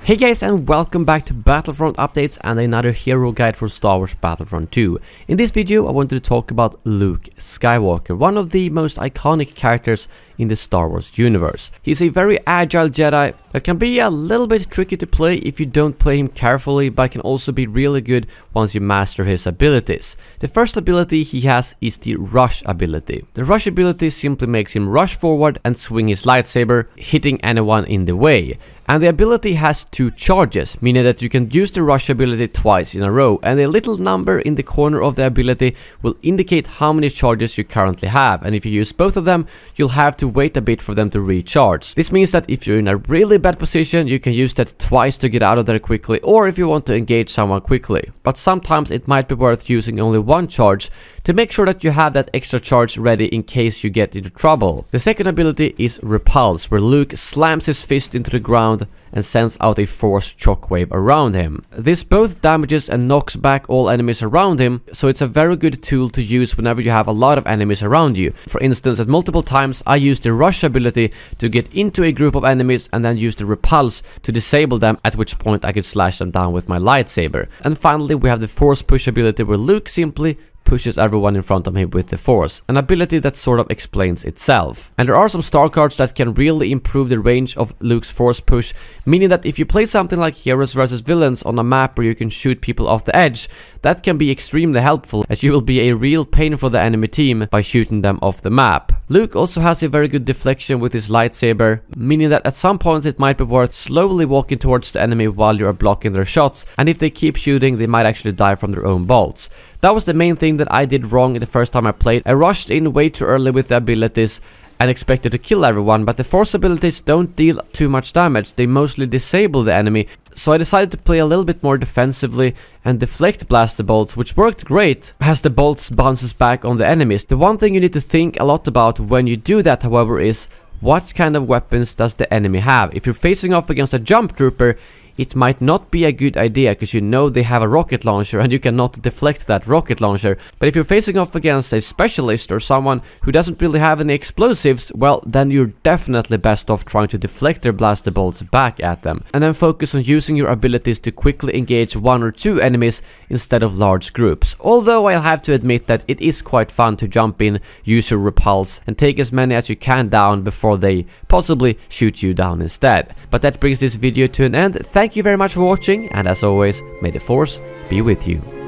Hey guys, and welcome back to Battlefront Updates and another hero guide for Star Wars Battlefront 2. In this video I wanted to talk about Luke Skywalker, one of the most iconic characters in the Star Wars universe. He's a very agile Jedi that can be a little bit tricky to play if you don't play him carefully, but can also be really good once you master his abilities. The first ability he has is the Rush ability. The Rush ability simply makes him rush forward and swing his lightsaber, hitting anyone in the way. And the ability has two charges, meaning that you can use the Rush ability twice in a row, and a little number in the corner of the ability will indicate how many charges you currently have, and if you use both of them, you'll have to wait a bit for them to recharge. This means that if you're in a really bad position, you can use that twice to get out of there quickly, or if you want to engage someone quickly. But sometimes it might be worth using only one charge to make sure that you have that extra charge ready in case you get into trouble. The second ability is Repulse, where Luke slams his fist into the ground and sends out a force shockwave around him. This both damages and knocks back all enemies around him, so it's a very good tool to use whenever you have a lot of enemies around you. For instance, at multiple times I used the Rush ability to get into a group of enemies and then use the Repulse to disable them, at which point I could slash them down with my lightsaber. And finally we have the Force Push ability, where Luke simply pushes everyone in front of him with the Force, an ability that sort of explains itself. And there are some star cards that can really improve the range of Luke's Force Push, meaning that if you play something like Heroes vs Villains on a map where you can shoot people off the edge, that can be extremely helpful, as you will be a real pain for the enemy team by shooting them off the map. Luke also has a very good deflection with his lightsaber, meaning that at some points it might be worth slowly walking towards the enemy while you are blocking their shots, and if they keep shooting they might actually die from their own bolts. That was the main thing that I did wrong the first time I played. I rushed in way too early with the abilities and expected to kill everyone, but the Force abilities don't deal too much damage, they mostly disable the enemy, so I decided to play a little bit more defensively and deflect blaster bolts, which worked great as the bolts bounces back on the enemies. The one thing you need to think a lot about when you do that, however, is what kind of weapons does the enemy have. If you're facing off against a jump trooper, it might not be a good idea, because you know they have a rocket launcher and you cannot deflect that rocket launcher. But if you're facing off against a specialist or someone who doesn't really have any explosives, well, then you're definitely best off trying to deflect their blaster bolts back at them. And then focus on using your abilities to quickly engage one or two enemies instead of large groups. Although I'll have to admit that it is quite fun to jump in, use your Repulse, and take as many as you can down before they possibly shoot you down instead. But that brings this video to an end. Thank you very much for watching, and as always, may the Force be with you.